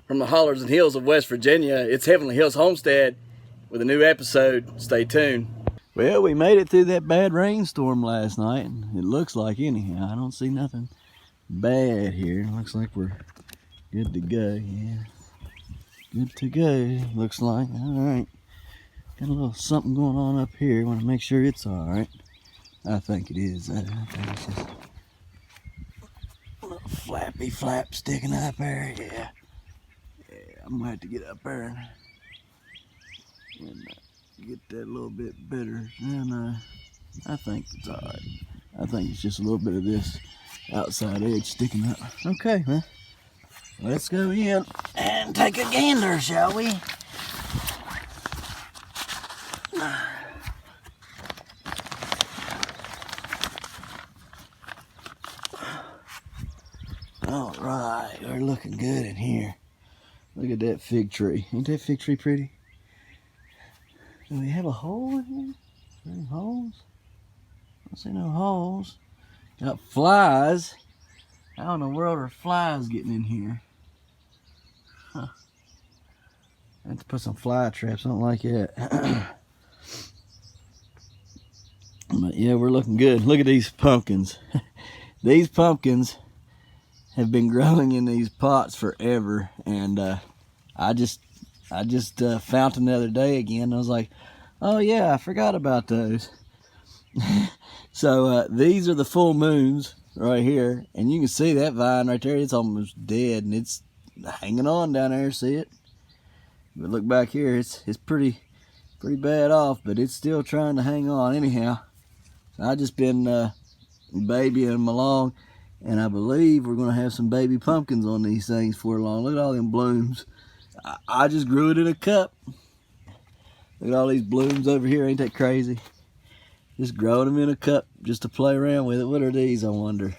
From the hollers and hills of West Virginia, it's Heavenly Hills Homestead with a new episode. Stay tuned. Well, we made it through that bad rainstorm last night. It looks like anyhow. I don't see nothing bad here. Looks like we're good to go. Yeah, good to go. Looks like. All right. Got a little something going on up here. Want to make sure it's all right. I think it is. I think it's just a little flappy flap sticking up there. Yeah. I might have to get up there and get that a little bit better. And I think it's all right. I think it's just a little bit of this outside edge sticking up. Okay, well, let's go in and take a gander, shall we? All right, we're looking good in here. Look at that fig tree. Ain't that fig tree pretty? Do we have a hole in here? Any holes? I don't see no holes. Got flies. How in the world are flies getting in here? Huh. I have to put some fly traps. I don't like that. But yeah, we're looking good. Look at these pumpkins. These pumpkins have been growing in these pots forever, and I just found them the other day again. I was like, oh yeah, I forgot about those. So these are the full moons right here, and you can see that vine right there. It's almost dead, and it's hanging on down there. See it? But look back here, it's pretty bad off, but it's still trying to hang on. Anyhow, I just been babying them along. And I believe we're going to have some baby pumpkins on these things for long. Look at all them blooms. I just grew it in a cup. Look at all these blooms over here. Ain't that crazy? Just growing them in a cup just to play around with it. What are these, I wonder?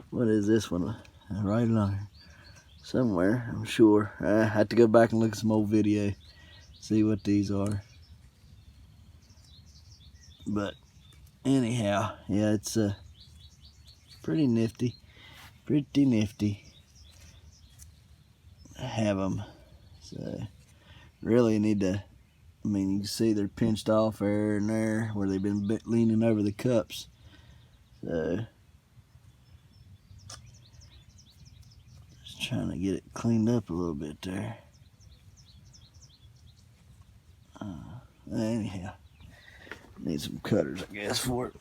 What is this one? Right along here. Somewhere, I'm sure. I have to go back and look at some old video. See what these are. But anyhow, yeah, it's pretty nifty, have them. So really need to, I mean, you can see they're pinched off there and there where they've been leaning over the cups. So just trying to get it cleaned up a little bit there. Anyhow, need some cutters, I guess, for it.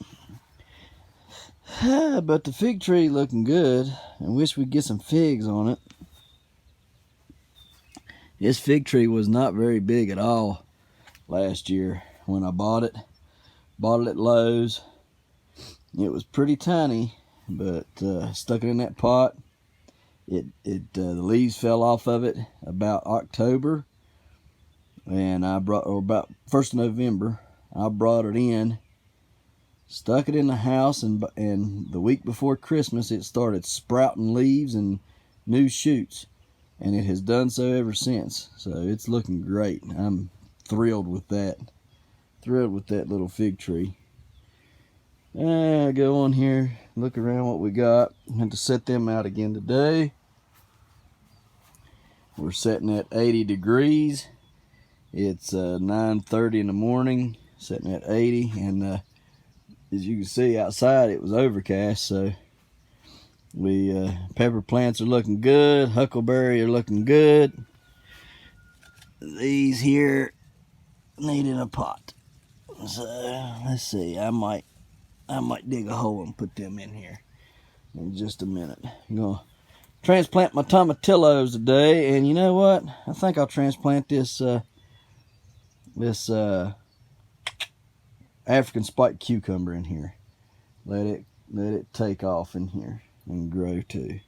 But the fig tree looking good. I wish we'd get some figs on it. This fig tree was not very big at all last year when I bought it. Bought it at Lowe's. It was pretty tiny, but stuck it in that pot. The leaves fell off of it about October, and about 1st of November. I brought it in. Stuck it in the house, and the week before Christmas it started sprouting leaves and new shoots, and it has done so ever since. So it's looking great. I'm thrilled with that. Thrilled with that little fig tree. Go on here, look around what we got. I had to set them out again today. We're setting at 80 degrees. It's 9:30 in the morning, setting at 80, and as you can see outside it was overcast, so pepper plants are looking good, huckleberry are looking good. These here needing a pot, so let's see. I might dig a hole and put them in here in just a minute. I'm gonna transplant my tomatillos today, and you know what? I think I'll transplant this African spiked cucumber in here. Let it take off in here and grow too.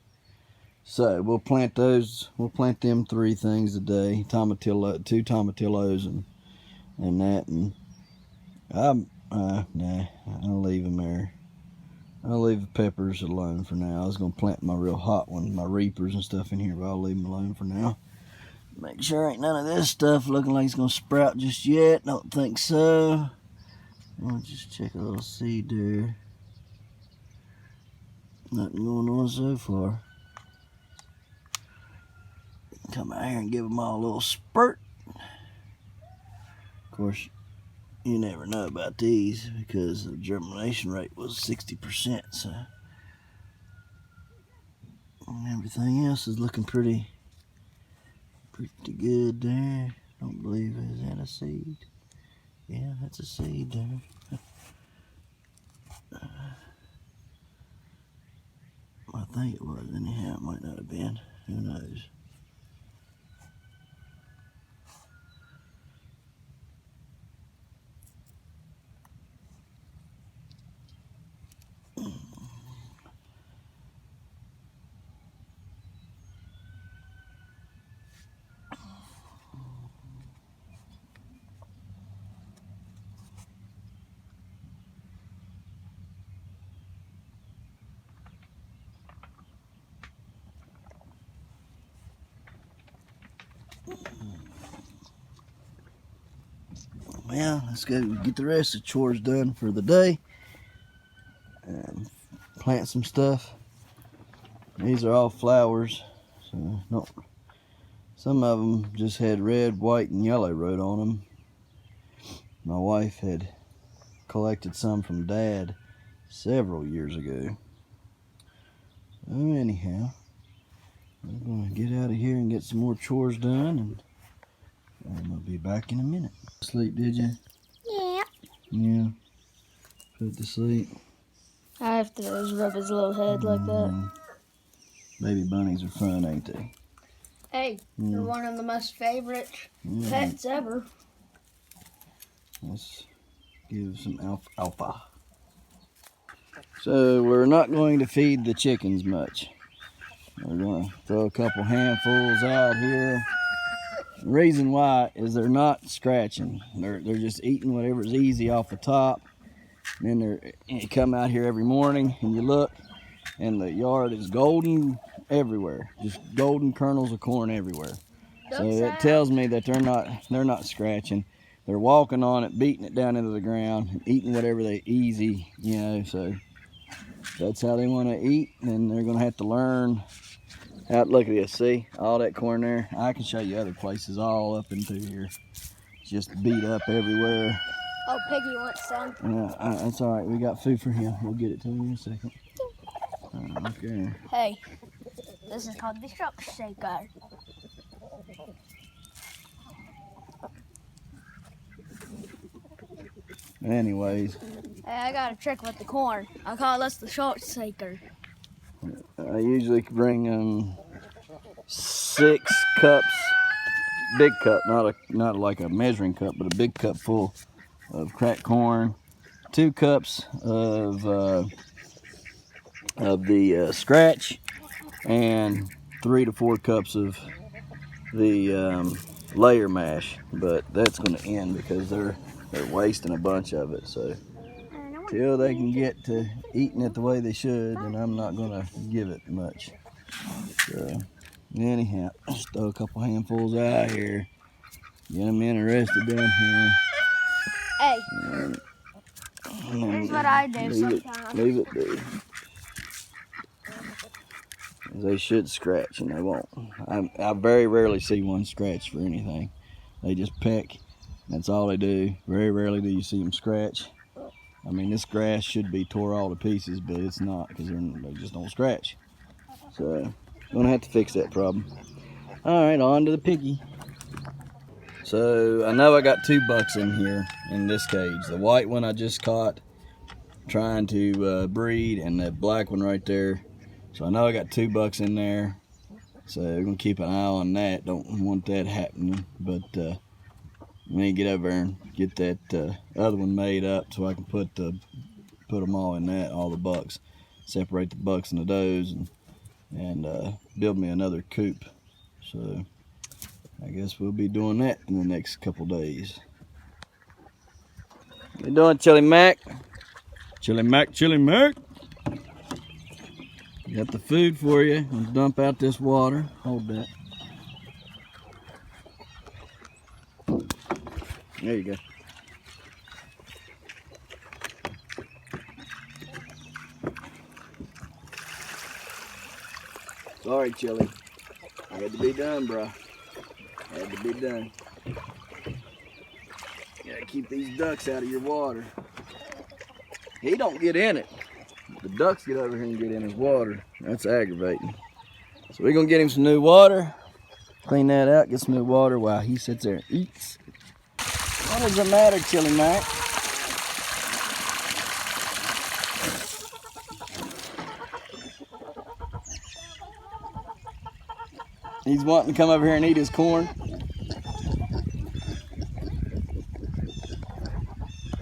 So we'll plant those. We'll plant them 3 things today. 2 tomatillos and that. And nah, I'll leave them there. I'll leave the peppers alone for now. I was gonna plant my real hot ones, my reapers and stuff in here, but I'll leave them alone for now. Make sure ain't none of this stuff looking like it's gonna sprout just yet. Don't think so. I'll just check a little seed there. Nothing going on so far. Come out here and give them all a little spurt. Of course, you never know about these because the germination rate was 60%. So and everything else is looking pretty good there. Don't believe is that a seed? Yeah, that's a seed there. I think it was anyhow. It might not have been. Who knows? Well, let's go get the rest of the chores done for the day and plant some stuff. These are all flowers, so no. Some of them just had red, white, and yellow wrote on them. My wife had collected some from Dad several years ago. So anyhow, we're gonna get out of here and get some more chores done, and we'll be back in a minute. Sleep, did you? Yeah. Yeah. Put to sleep. I have to just rub his little head like that. Baby bunnies are fun, ain't they? Hey, they're one of the most favorite pets ever. Let's give some alpha. So we're not going to feed the chickens much. We're going to throw a couple handfuls out here. The reason why is they're not scratching. They're just eating whatever's easy off the top. And then you come out here every morning and you look, and the yard is golden everywhere. Just golden kernels of corn everywhere. So it tells me that they're not scratching. They're walking on it, beating it down into the ground, and eating whatever they easy, you know. So that's how they want to eat, and they're gonna have to learn. Out, look at this. See all that corn there? I can show you other places all up into here. Just beat up everywhere. Oh, Piggy wants some. Yeah, that's all right. We got food for him. We'll get it to him in a second. Okay. Hey, this is called the shock shaker. Anyways, Hey, I got a trick with the corn. I call this the short shaker. I usually bring 6 cups, big cup, not like a measuring cup, but a big cup full of cracked corn, 2 cups of the scratch, and 3 to 4 cups of the layer mash. But that's going to end because they're wasting a bunch of it. So till they can get to eating it the way they should, and I'm not going to give it much. So anyhow, just throw a couple handfuls out here, get them interested down here. Hey, And here's what I do sometimes. Leave it be. They should scratch, and they won't. I very rarely see one scratch for anything. They just peck. That's all they do. Very rarely do you see them scratch. I mean, this grass should be tore all to pieces, but it's not because they just don't scratch. So, gonna have to fix that problem. All right, on to the piggy. So I know I got 2 bucks in here in this cage. The white one I just caught trying to breed, and the black one right there. So I know I got 2 bucks in there. So we're gonna keep an eye on that. Don't want that happening. But we need to get over there and get that other one made up so I can put them all in that, all the bucks. Separate the bucks and the does, and build me another coop. So I guess we'll be doing that in the next couple days. What you doing, Chili Mac? Chili Mac, Chili Mac. Got the food for you. I'll dump out this water. Hold that. There you go. Sorry, Chili. Had to be done, bro. Had to be done. Gotta keep these ducks out of your water. He don't get in it. The ducks get over here and get in his water. That's aggravating. So we're gonna get him some new water. Clean that out, get some new water while he sits there and eats. What does it matter, Chili Mac? He's wanting to come over here and eat his corn.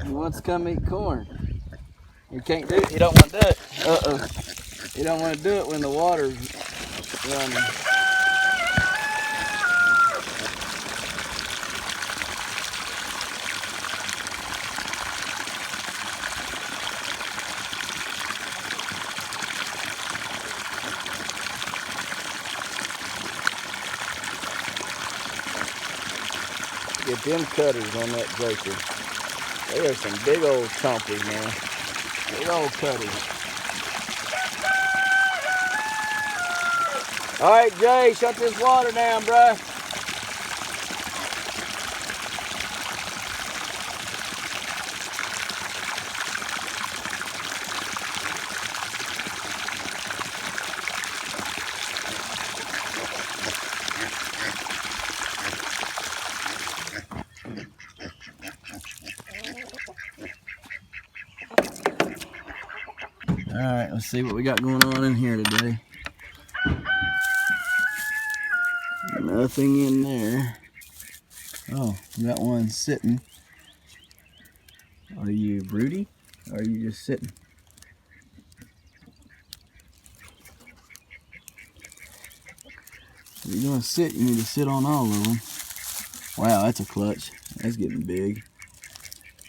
He wants to come eat corn. He can't do it. He don't want to do it. Uh-oh. He don't want to do it when the water's running. Get them cutters on that joker. They are some big old chompers, man. Big old cutters. All right, Jay, shut this water down, bruh. All right, let's see what we got going on in here today. Nothing in there. Oh, we got one sitting. Are you broody? Or are you just sitting? If you're gonna sit, you need to sit on all of them. Wow, that's a clutch. That's getting big.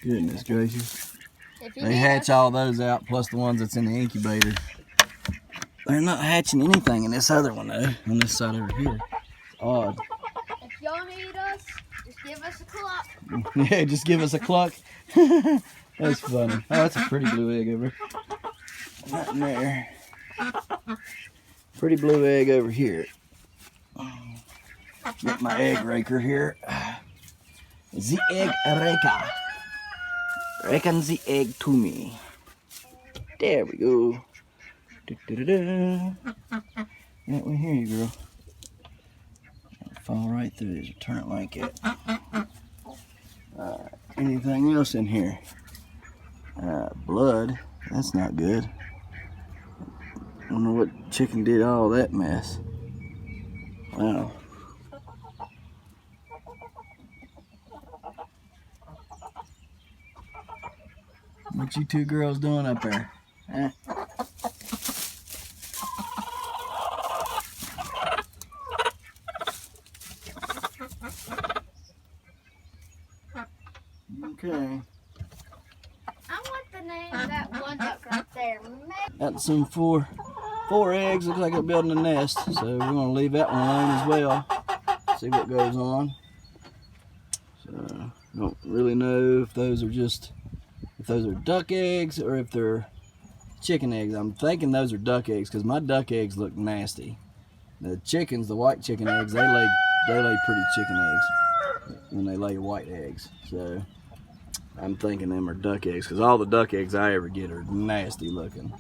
Goodness gracious. They hatch all those out, plus the ones that's in the incubator. They're not hatching anything in this other one though, on this side over here. It's odd. If y'all need us, just give us a cluck. Yeah, just give us a cluck. That's funny. Oh, that's a pretty blue egg over. Nothing there. Pretty blue egg over here. Get my egg raker here. The egg raker. Reckon the egg to me. There we go. Da-da-da-da. That one here, you girl. Fall right through this. Turn it like it. Anything else in here? Blood. That's not good. I don't know what chicken did all that mess. Wow. What you two girls doing up there? Huh? Okay. I want the name of that one duck right there. Got some four eggs. Looks like they're building a nest. So we're gonna leave that one alone as well. See what goes on. So don't really know if those are duck eggs or if they're chicken eggs. I'm thinking those are duck eggs because my duck eggs look nasty. The chickens, the white chicken eggs, they lay pretty chicken eggs when they lay white eggs. So I'm thinking them are duck eggs because all the duck eggs I ever get are nasty looking.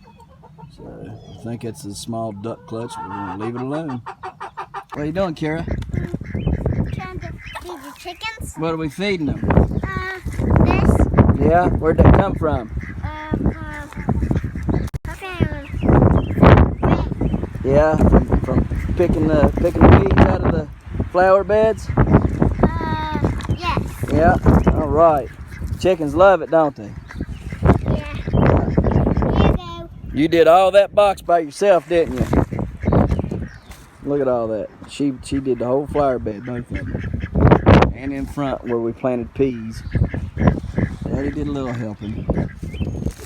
So I think it's a small duck clutch. We're gonna leave it alone. What are you doing, Kara? Trying to feed the chickens. What are we feeding them? This. Yeah, where'd that come from? Yeah, from picking the weeds out of the flower beds. Yes. Yeah. All right. Chickens love it, don't they? Yeah. Here you go. You did all that box by yourself, didn't you? Look at all that. She did the whole flower bed, both of them. And in front where we planted peas. Daddy did a little helping.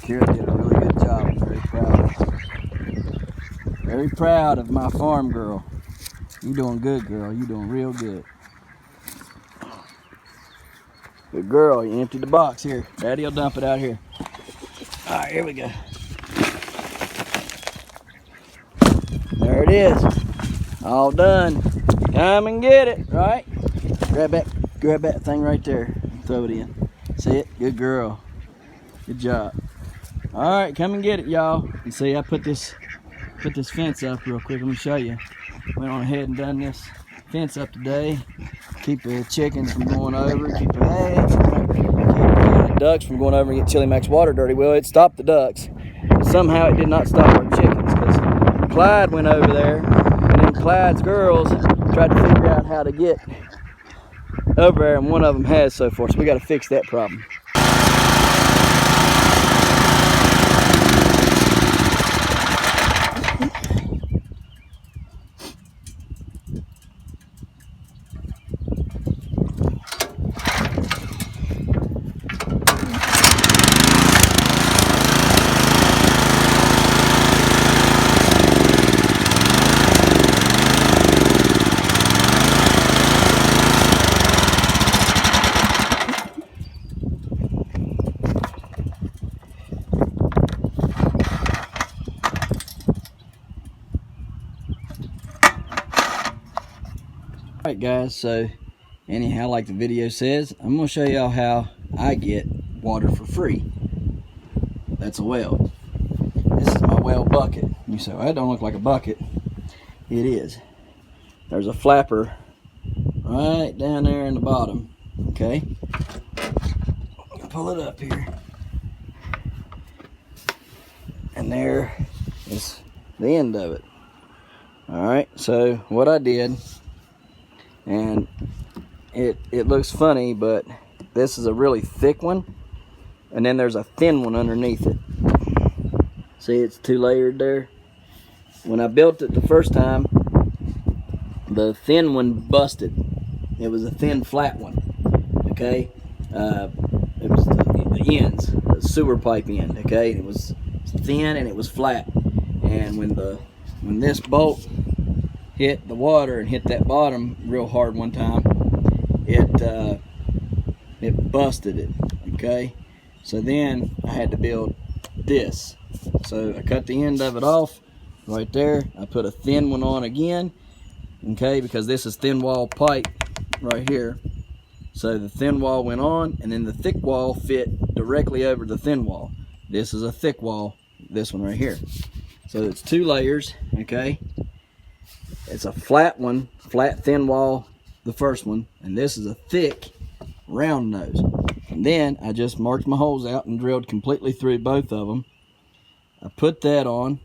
Kara did a really good job. I'm very proud of her. Very proud of my farm girl. You doing good, girl. You doing real good. Good girl. You emptied the box. Here, Daddy will dump it out here. All right, here we go. There it is. All done. Come and get it, right? Grab that thing right there and throw it in. See it? Good girl. Good job. All right, come and get it, y'all. You see, I put this fence up real quick. Let me show you. Went on ahead and done this fence up today. Keep the chickens from going over. Keep the ducks from going over and get Chili Mac's water dirty. Well, it stopped the ducks. Somehow it did not stop our chickens because Clyde went over there, and then Clyde's girls tried to figure out how to get over there, and one of them has so far. So we got to fix that problem. Alright guys, so anyhow, like the video says, I'm going to show y'all how I get water for free. That's a well. This is my well bucket. You say, well, that don't look like a bucket. It is. There's a flapper right down there in the bottom. Okay? Pull it up here. And there is the end of it. Alright, so what I did, and it looks funny, but this is a really thick one, and then there's a thin one underneath it. See, it's 2 layered there. When I built it the first time, the thin one busted. It was a thin flat one. Okay, it was the ends, the sewer pipe end. Okay, it was thin and it was flat, and when this bolt hit the water and hit that bottom real hard one time, it busted it. Okay, so then I had to build this. So I cut the end of it off right there. I put a thin one on again, okay, because this is thin wall pipe right here. So the thin wall went on, and then the thick wall fit directly over the thin wall. This is a thick wall, this one right here. So it's 2 layers, okay. It's a flat one, flat thin wall, the first one, and this is a thick round nose. And then I just marked my holes out and drilled completely through both of them. I put that on,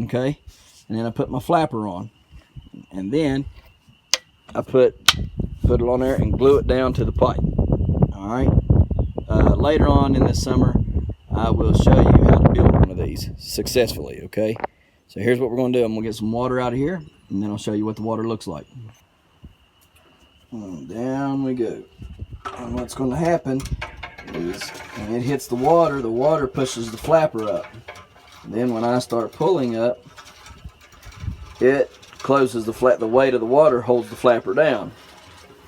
okay, and then I put my flapper on, and then I put it on there and glue it down to the pipe. All right. Later on in this summer, I will show you how to build one of these successfully. Okay. So here's what we're going to do. I'm going to get some water out of here, and then I'll show you what the water looks like. And down we go. And what's going to happen is when it hits the water pushes the flapper up. And then when I start pulling up, it closes the weight of the water holds the flapper down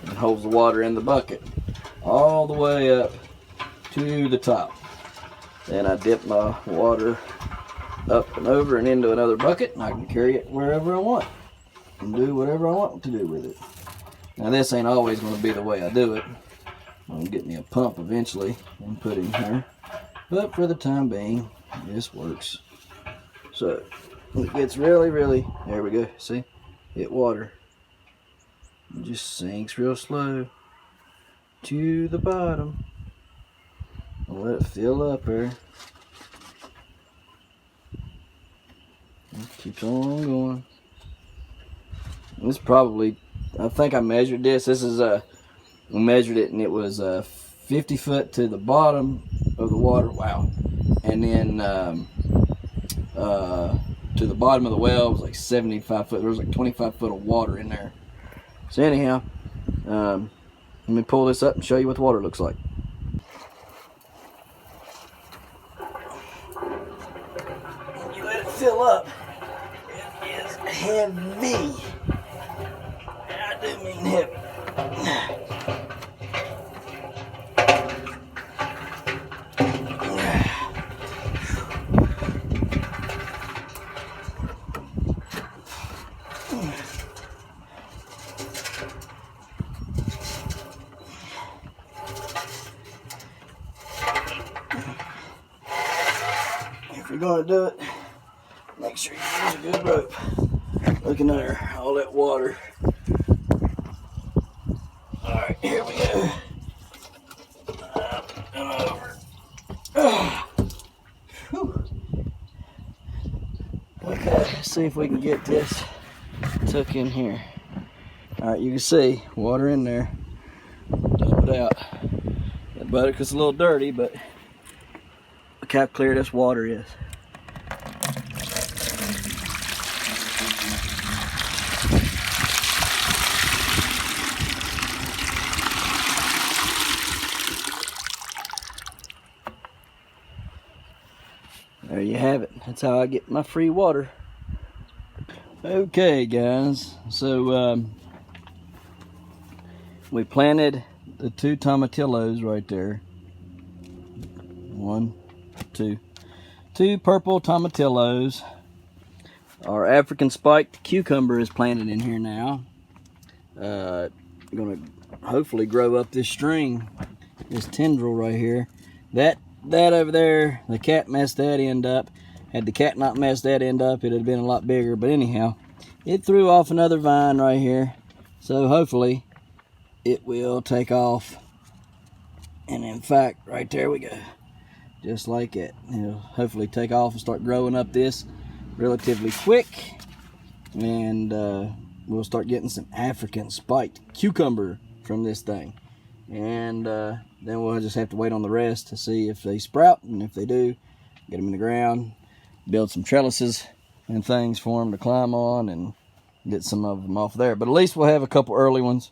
and holds the water in the bucket all the way up to the top. Then I dip my water up and over and into another bucket, and I can carry it wherever I want and do whatever I want to do with it. Now this ain't always going to be the way I do it. I'm going to get me a pump eventually and put in here, but for the time being this works. So it gets really, there we go, see, hit water, it just sinks real slow to the bottom. I'll let it fill up there. It keeps on going. This probably, I think I measured this. This is I measured it, and it was 50 foot to the bottom of the water. Wow. And then to the bottom of the well was like 75 foot. There was like 25 foot of water in there. So anyhow, let me pull this up and show you what the water looks like. You let it fill up. It is heavy. I do mean heavy. gonna do it, make sure you use a good rope. Looking there, all that water. All right, here we go. Up and over. Okay, let's see if we can get this tucked in here. All right, you can see water in there. Dump it out. That buttock's a little dirty, but look how clear this water is. There you have it. That's how I get my free water. Okay, guys. So we planted the 2 tomatillos right there. 1, 2. 2 purple tomatillos. Our African spiked cucumber is planted in here now. Going to hopefully grow up this string, this tendril right here. That over there, the cat messed that end up. Had the cat not messed that end up, it'd have been a lot bigger. But anyhow, it threw off another vine right here. So hopefully it will take off. And in fact, right there we go. Just like it. It'll hopefully take off and start growing up this relatively quick. And we'll start getting some African spiked cucumber from this thing. And then we'll just have to wait on the rest to see if they sprout. And if they do, get them in the ground, build some trellises and things for them to climb on and get some of them off there. But at least we'll have a couple early ones.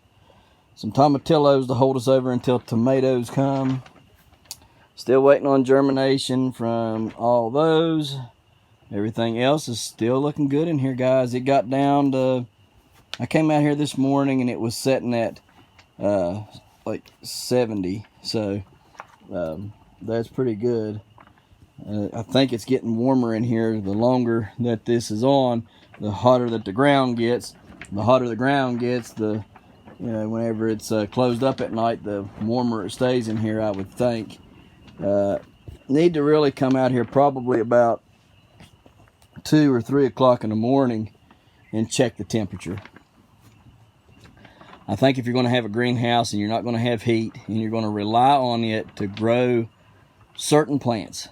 Some tomatillos to hold us over until tomatoes come. Still waiting on germination from all those. Everything else is still looking good in here, guys. It got down to, I came out here this morning and it was sitting at like 70, so that's pretty good. I think it's getting warmer in here. The longer that this is on, the hotter that the ground gets. The hotter the ground gets, the whenever it's closed up at night, the warmer it stays in here, I would think. Need to really come out here probably about 2 or 3 o'clock in the morning and check the temperature. I think if you're going to have a greenhouse and you're not going to have heat and you're going to rely on it to grow certain plants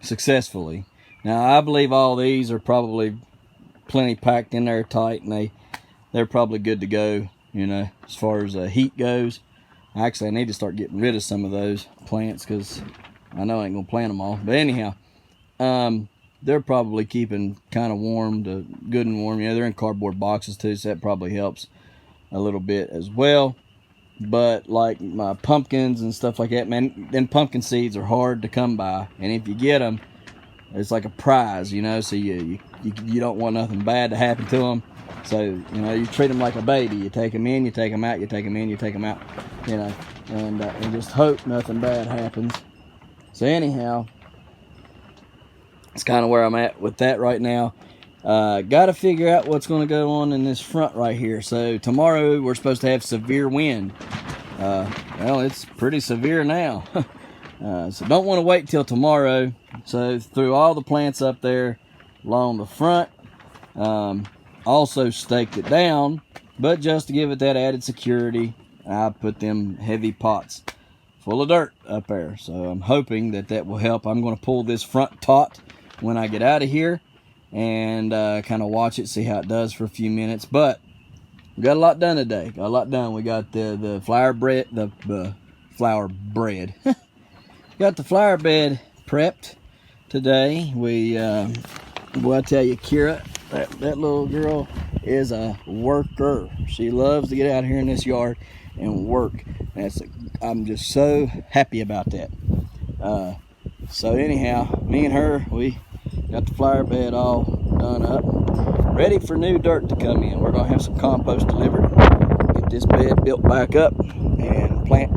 successfully. Now, I believe all these are probably plenty packed in there tight, and they're probably good to go, as far as heat goes. Actually, I need to start getting rid of some of those plants because I know I ain't going to plant them all. But anyhow, they're probably keeping kind of warm, good and warm. They're in cardboard boxes too, so that probably helps a little bit as well. But like my pumpkins and stuff like that, man, them pumpkin seeds are hard to come by, and if you get them, it's like a prize, so you don't want nothing bad to happen to them. So you treat them like a baby. You take them in, you take them out, you take them in, you take them out, and just hope nothing bad happens. So anyhow, it's kind of where I'm at with that right now. Got to figure out what's going to go on in this front right here. So tomorrow we're supposed to have severe wind. Well, it's pretty severe now. So don't want to wait till tomorrow. So threw all the plants up there along the front. Also staked it down, but just to give it that added security, I put them heavy pots full of dirt up there. So I'm hoping that will help. I'm going to pull this front tot when I get out of here and kind of watch it, see how it does for a few minutes. But we got a lot done today. Got a lot done. We got the flower bread, the flower bread. Got the flower bed prepped today. We, well, I tell you, Kira, that little girl is a worker. She loves to get out here in this yard and work. I'm just so happy about that. So anyhow, me and her, we got the flower bed all done up, ready for new dirt to come in. We're gonna have some compost delivered, get this bed built back up, and plant.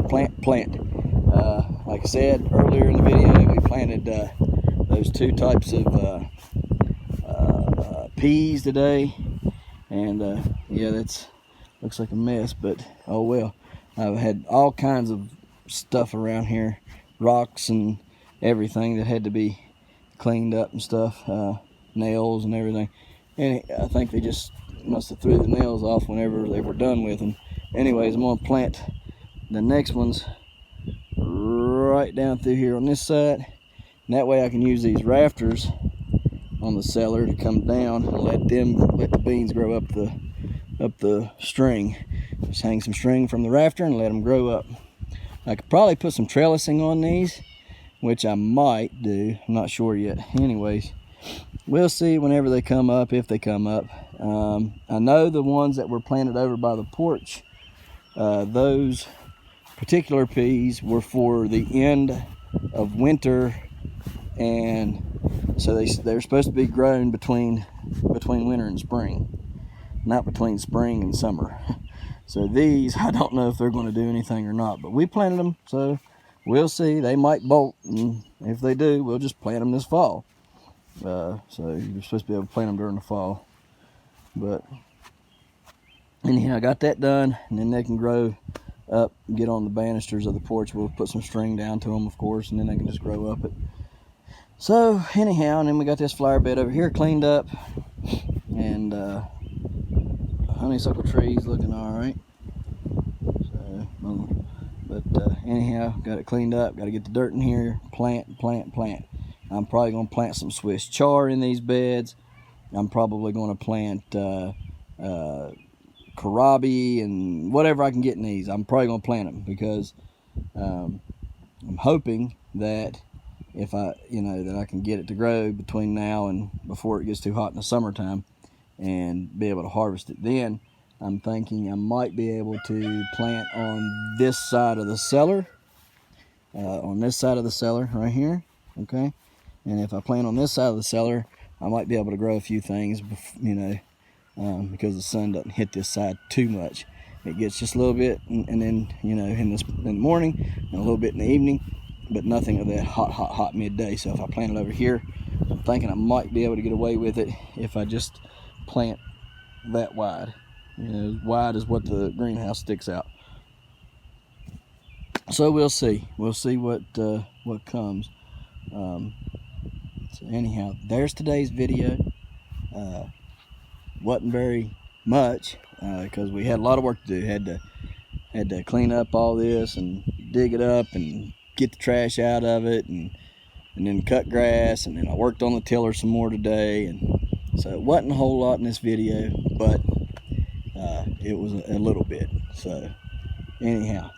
Like I said earlier in the video, we planted those 2 types of peas today, and yeah, that's looks like a mess, but oh well. I've had all kinds of stuff around here, rocks and everything that had to be cleaned up and stuff, nails and everything. And I think they just must have threw the nails off whenever they were done with them. Anyways, I'm gonna plant the next ones right down through here on this side, and that way I can use these rafters on the cellar to come down and let the beans grow up the string. Just hang some string from the rafter and let them grow up. I could probably put some trellising on these, which I might do. I'm not sure yet. Anyways, we'll see whenever they come up, if they come up. I know the ones that were planted over by the porch, those particular peas were for the end of winter, and so they're supposed to be grown between winter and spring, not between spring and summer. So these, I don't know if they're going to do anything or not, but we planted them, so we'll see. They might bolt, and if they do, we'll just plant them this fall. So you're supposed to be able to plant them during the fall. But anyhow, I got that done, and then they can grow up, get on the banisters of the porch. We'll put some string down to them, of course, and then they can just grow up it. So anyhow, and then we got this flower bed over here cleaned up, and honeysuckle trees looking all right. So, but anyhow, got it cleaned up. Got to get the dirt in here. Plant. I'm probably going to plant some Swiss chard in these beds. I'm probably going to plant kohlrabi and whatever I can get in these. I'm probably going to plant them because I'm hoping that if that I can get it to grow between now and before it gets too hot in the summertime, and be able to harvest it then. I'm thinking I might be able to plant on this side of the cellar, right here, okay? And if I plant on this side of the cellar, I might be able to grow a few things, because the sun doesn't hit this side too much. It gets just a little bit, and then, in the morning, and a little bit in the evening, but nothing of that hot midday. So if I plant it over here, I'm thinking I might be able to get away with it if I just plant that wide, as wide as what the greenhouse sticks out. So we'll see what comes. So anyhow, there's today's video. Wasn't very much because we had a lot of work to do. Had to clean up all this and dig it up and get the trash out of it, and then cut grass, and then I worked on the tiller some more today, and so it wasn't a whole lot in this video, but it was a little bit. So anyhow,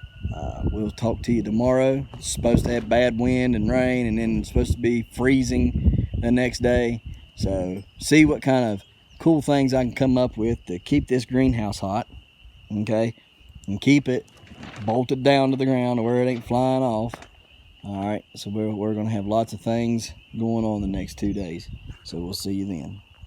we'll talk to you tomorrow. It's supposed to have bad wind and rain, and then it's supposed to be freezing the next day. So see what kind of cool things I can come up with to keep this greenhouse hot, okay, and keep it bolted down to the ground where it ain't flying off. All right, so we're going to have lots of things going on the next 2 days. So we'll see you then.